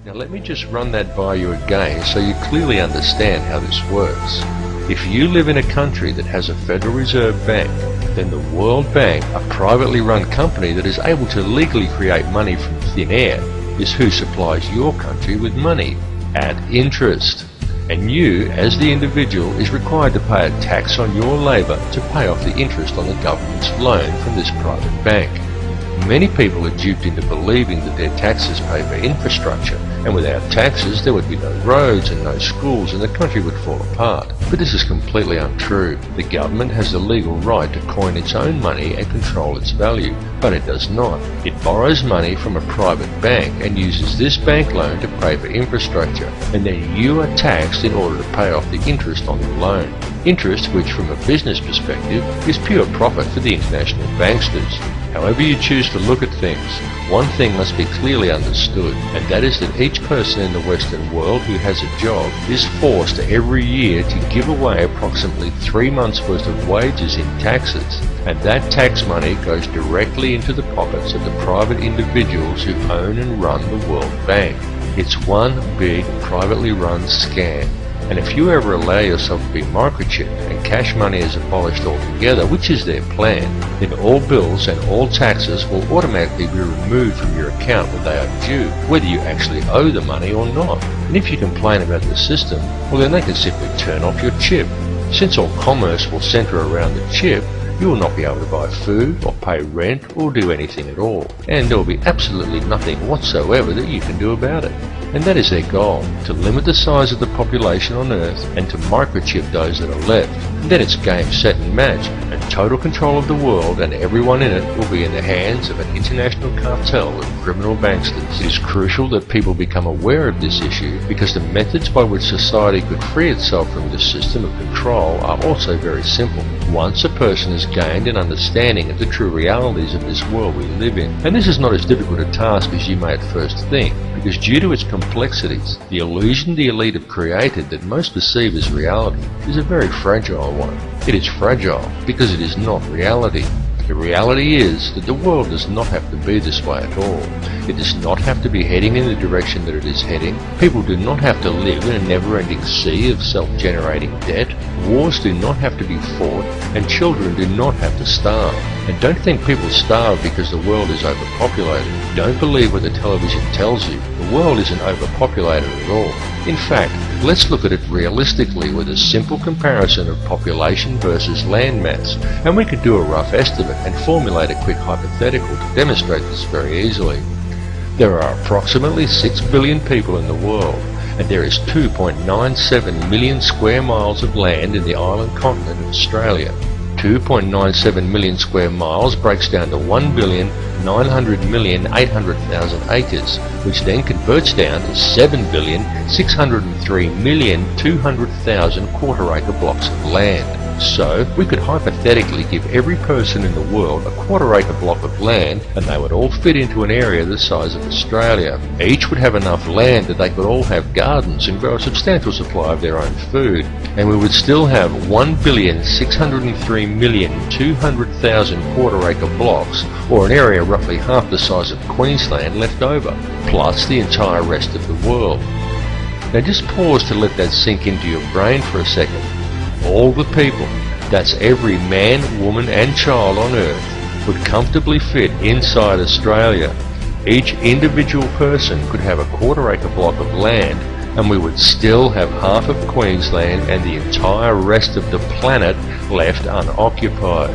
Now let me just run that by you again so you clearly understand how this works. If you live in a country that has a Federal Reserve Bank, then the World Bank, a privately run company that is able to legally create money from thin air, is who supplies your country with money at interest. And you, as the individual, is required to pay a tax on your labour to pay off the interest on the government's loan from this private bank. Many people are duped into believing that their taxes pay for infrastructure, and without taxes there would be no roads and no schools and the country would fall apart. But this is completely untrue. The government has the legal right to coin its own money and control its value, but it does not. It borrows money from a private bank and uses this bank loan to pay for infrastructure, and then you are taxed in order to pay off the interest on the loan. Interest which, from a business perspective, is pure profit for the international banksters. However you choose to look at things, one thing must be clearly understood, and that is that each person in the Western world who has a job is forced every year to give away approximately 3 months' worth of wages in taxes, and that tax money goes directly into the pockets of the private individuals who own and run the World Bank. It's one big privately run scam. And if you ever allow yourself to be microchipped and cash money is abolished altogether, which is their plan, then all bills and all taxes will automatically be removed from your account when they are due, whether you actually owe the money or not. And if you complain about the system, well then they can simply turn off your chip. Since all commerce will centre around the chip, you will not be able to buy food or pay rent or do anything at all, and there will be absolutely nothing whatsoever that you can do about it. And that is their goal, to limit the size of the population on Earth and to microchip those that are left. And then it's game, set and match, and total control of the world and everyone in it will be in the hands of an international cartel of criminal banksters. It is crucial that people become aware of this issue because the methods by which society could free itself from this system of control are also very simple. Once a person has gained an understanding of the true realities of this world we live in, and this is not as difficult a task as you may at first think, because due to its complexities, the illusion the elite have created that most perceive as reality is a very fragile one. It is fragile because it is not reality. The reality is that the world does not have to be this way at all. It does not have to be heading in the direction that it is heading. People do not have to live in a never-ending sea of self-generating debt. Wars do not have to be fought, and children do not have to starve. And don't think people starve because the world is overpopulated. Don't believe what the television tells you. The world isn't overpopulated at all. In fact, let's look at it realistically with a simple comparison of population versus land mass, and we could do a rough estimate and formulate a quick hypothetical to demonstrate this very easily. There are approximately 6 billion people in the world, and there is 2.97 million square miles of land in the island continent of Australia. 2.97 million square miles breaks down to 1,900,800,000 acres, which then converts down to 7,603,200,000 quarter-acre blocks of land. So, we could hypothetically give every person in the world a quarter-acre block of land, and they would all fit into an area the size of Australia. Each would have enough land that they could all have gardens and grow a substantial supply of their own food, and we would still have 1,603,200,000 quarter-acre blocks, or an area roughly half the size of Queensland, left over, plus the entire rest of the world. Now just pause to let that sink into your brain for a second. All the people, that's every man, woman and child on Earth, would comfortably fit inside Australia. Each individual person could have a quarter-acre block of land, and we would still have half of Queensland and the entire rest of the planet left unoccupied.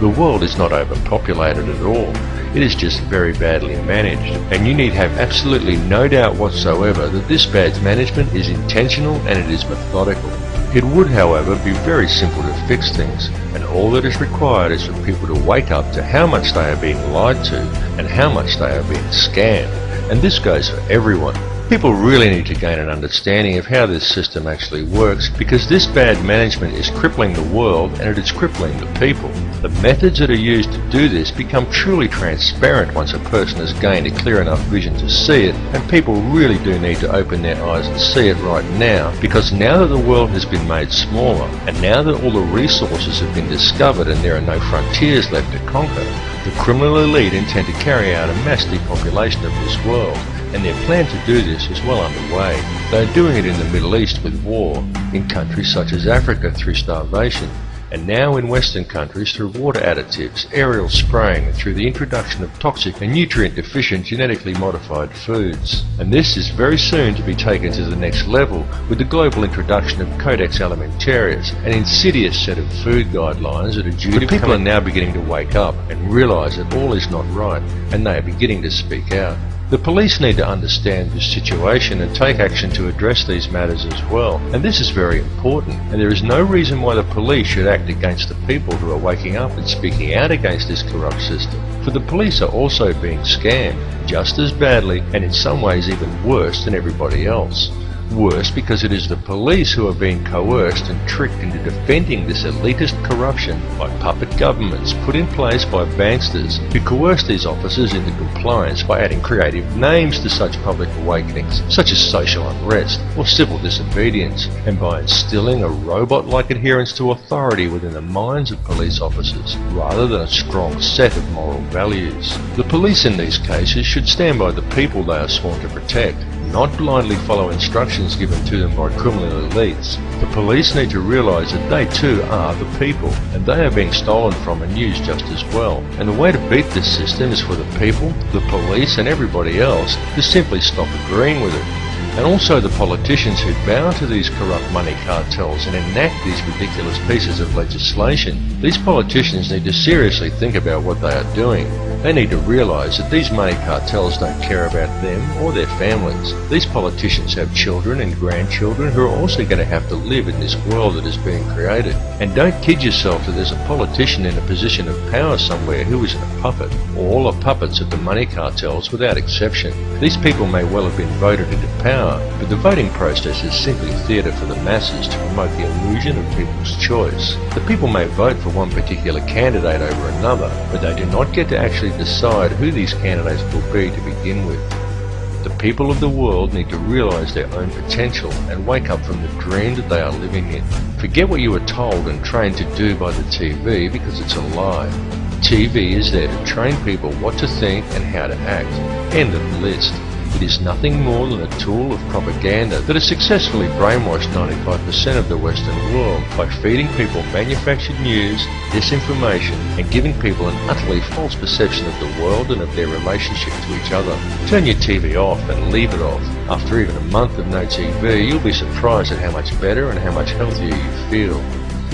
The world is not overpopulated at all. It is just very badly managed, and you need have absolutely no doubt whatsoever that this bad management is intentional and it is methodical. It would, however, be very simple to fix things, and all that is required is for people to wake up to how much they are being lied to and how much they are being scammed. And this goes for everyone. People really need to gain an understanding of how this system actually works, because this bad management is crippling the world and it is crippling the people. The methods that are used to do this become truly transparent once a person has gained a clear enough vision to see it, and people really do need to open their eyes and see it right now, because now that the world has been made smaller, and now that all the resources have been discovered and there are no frontiers left to conquer, the criminal elite intend to carry out a mass depopulation of this world. and their plan to do this is well underway. They are doing it in the Middle East with war, in countries such as Africa through starvation, and now in Western countries through water additives, aerial spraying, and through the introduction of toxic and nutrient-deficient genetically modified foods. And this is very soon to be taken to the next level with the global introduction of Codex Alimentarius, an insidious set of food guidelines that are due to people are now beginning to wake up and realise that all is not right, and they are beginning to speak out. The police need to understand this situation and take action to address these matters as well, and this is very important, and there is no reason why the police should act against the people who are waking up and speaking out against this corrupt system, for the police are also being scammed, just as badly and in some ways even worse than everybody else. Worse because it is the police who are being coerced and tricked into defending this elitist corruption by puppet governments put in place by banksters who coerce these officers into compliance by adding creative names to such public awakenings, such as social unrest or civil disobedience, and by instilling a robot-like adherence to authority within the minds of police officers, rather than a strong set of moral values. The police in these cases should stand by the people they are sworn to protect, not blindly follow instructions given to them by criminal elites. The police need to realise that they too are the people, and they are being stolen from and used just as well. And the way to beat this system is for the people, the police and everybody else to simply stop agreeing with it. And also the politicians who bow to these corrupt money cartels and enact these ridiculous pieces of legislation. These politicians need to seriously think about what they are doing. They need to realise that these money cartels don't care about them or their families. These politicians have children and grandchildren who are also going to have to live in this world that is being created. And don't kid yourself that there's a politician in a position of power somewhere who isn't a puppet. All are puppets of the money cartels without exception. These people may well have been voted into power, but the voting process is simply theatre for the masses to promote the illusion of people's choice. The people may vote for one particular candidate over another, but they do not get to actually decide who these candidates will be to begin with. The people of the world need to realise their own potential and wake up from the dream that they are living in. Forget what you were told and trained to do by the TV, because it's a lie. TV is there to train people what to think and how to act. End of the list. It is nothing more than a tool of propaganda that has successfully brainwashed 95% of the Western world by feeding people manufactured news, disinformation, and giving people an utterly false perception of the world and of their relationship to each other. Turn your TV off and leave it off. After even a month of no TV, you'll be surprised at how much better and how much healthier you feel.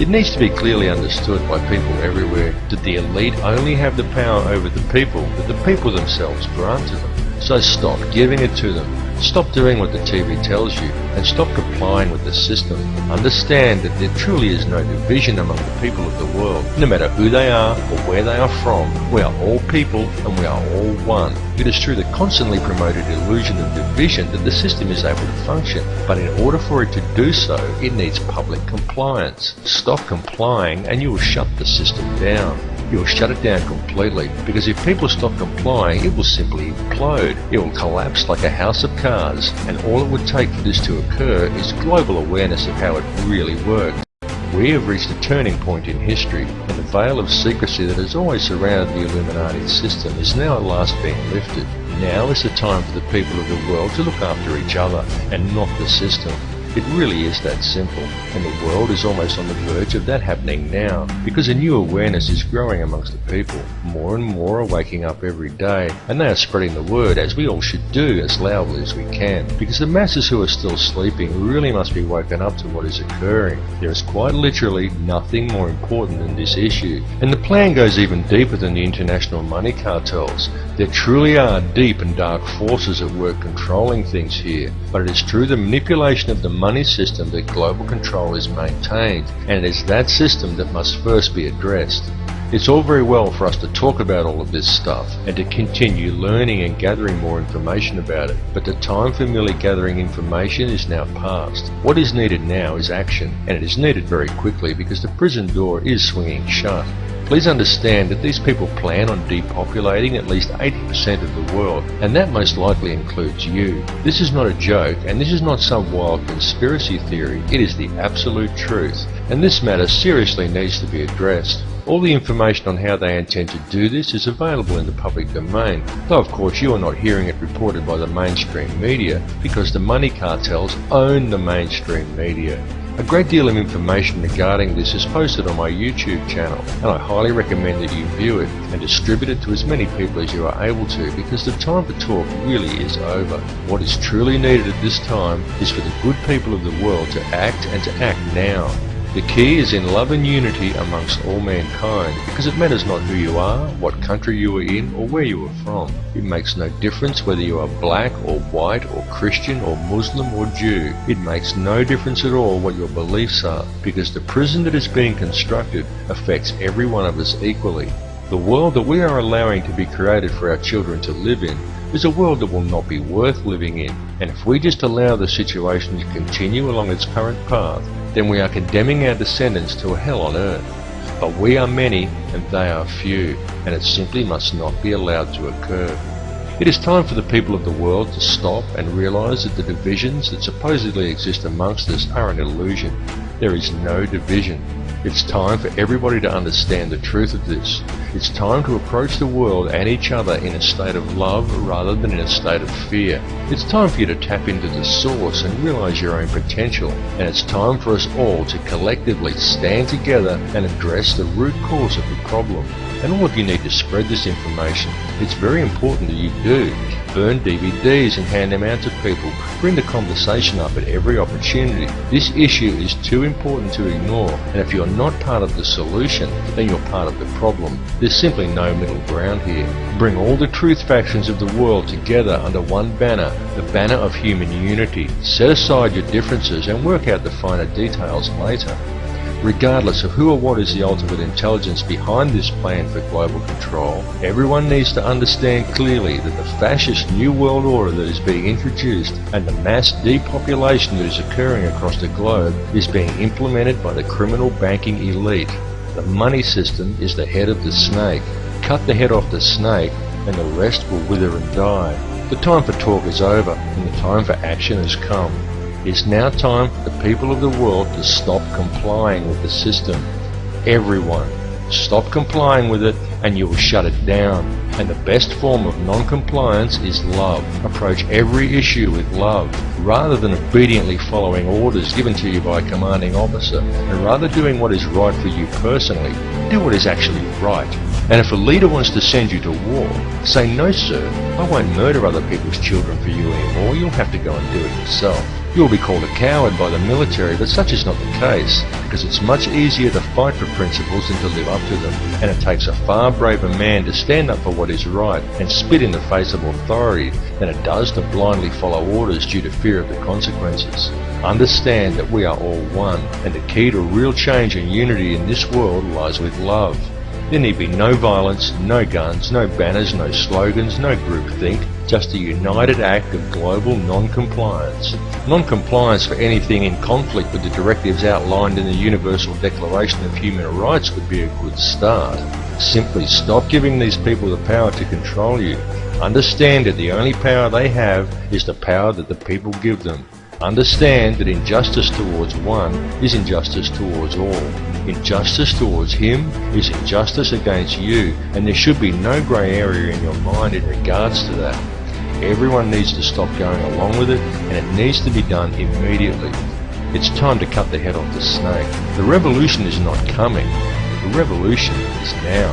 It needs to be clearly understood by people everywhere that the elite only have the power over the people that the people themselves grant to them. So stop giving it to them. Stop doing what the TV tells you, and stop complying with the system. Understand that there truly is no division among the people of the world. No matter who they are or where they are from, we are all people and we are all one. It is through the constantly promoted illusion of division that the system is able to function, but in order for it to do so, it needs public compliance. Stop complying and you will shut the system down. You will shut it down completely, because if people stop complying, it will simply implode. It will collapse like a house of cards, and all it would take for this to occur is global awareness of how it really works. We have reached a turning point in history, and the veil of secrecy that has always surrounded the Illuminati system is now at last being lifted. Now is the time for the people of the world to look after each other, and not the system. It really is that simple, and the world is almost on the verge of that happening now, because a new awareness is growing amongst the people. More and more are waking up every day, and they are spreading the word, as we all should do, as loudly as we can, because the masses who are still sleeping really must be woken up to what is occurring. There is quite literally nothing more important than this issue, and the plan goes even deeper than the international money cartels. There truly are deep and dark forces at work controlling things here, but it is through the manipulation of the money system that global control is maintained, and it is that system that must first be addressed. It's all very well for us to talk about all of this stuff and to continue learning and gathering more information about it, but the time for merely gathering information is now past. What is needed now is action, and it is needed very quickly because the prison door is swinging shut. Please understand that these people plan on depopulating at least 80% of the world, and that most likely includes you. This is not a joke, and this is not some wild conspiracy theory. It is the absolute truth, and this matter seriously needs to be addressed. All the information on how they intend to do this is available in the public domain, though of course you are not hearing it reported by the mainstream media because the money cartels own the mainstream media. A great deal of information regarding this is posted on my YouTube channel, and I highly recommend that you view it and distribute it to as many people as you are able to, because the time for talk really is over. What is truly needed at this time is for the good people of the world to act, and to act now. The key is in love and unity amongst all mankind, because it matters not who you are, what country you are in, or where you are from. It makes no difference whether you are black or white or Christian or Muslim or Jew. It makes no difference at all what your beliefs are, because the prison that is being constructed affects every one of us equally. The world that we are allowing to be created for our children to live in is a world that will not be worth living in, and if we just allow the situation to continue along its current path, then we are condemning our descendants to a hell on earth. But we are many and they are few, and it simply must not be allowed to occur. It is time for the people of the world to stop and realize that the divisions that supposedly exist amongst us are an illusion. There is no division. It's time for everybody to understand the truth of this. It's time to approach the world and each other in a state of love rather than in a state of fear. It's time for you to tap into the source and realize your own potential. And it's time for us all to collectively stand together and address the root cause of the problem. And all of you need to spread this information. It's very important that you do. Burn DVDs and hand them out to people. Bring the conversation up at every opportunity. This issue is too important to ignore, and if you're not part of the solution, then you're part of the problem. There's simply no middle ground here. Bring all the truth factions of the world together under one banner, the banner of human unity. Set aside your differences and work out the finer details later. Regardless of who or what is the ultimate intelligence behind this plan for global control, everyone needs to understand clearly that the fascist New World Order that is being introduced and the mass depopulation that is occurring across the globe is being implemented by the criminal banking elite. The money system is the head of the snake. Cut the head off the snake and the rest will wither and die. The time for talk is over and the time for action has come. It's now time for the people of the world to stop complying with the system. Everyone, stop complying with it and you will shut it down. And the best form of non-compliance is love. Approach every issue with love, rather than obediently following orders given to you by a commanding officer, and rather doing what is right for you personally. Do what is actually right. And if a leader wants to send you to war, say, "No sir, I won't murder other people's children for you anymore, you'll have to go and do it yourself." You will be called a coward by the military, but such is not the case, because it's much easier to fight for principles than to live up to them, and it takes a far braver man to stand up for what is right and spit in the face of authority than it does to blindly follow orders due to fear of the consequences. Understand that we are all one, and the key to real change and unity in this world lies with love. There need be no violence, no guns, no banners, no slogans, no groupthink, just a united act of global non-compliance. Non-compliance for anything in conflict with the directives outlined in the Universal Declaration of Human Rights would be a good start. Simply stop giving these people the power to control you. Understand that the only power they have is the power that the people give them. Understand that injustice towards one is injustice towards all. Injustice towards him is injustice against you, and there should be no grey area in your mind in regards to that. Everyone needs to stop going along with it, and it needs to be done immediately. It's time to cut the head off the snake. The revolution is not coming. The revolution is now.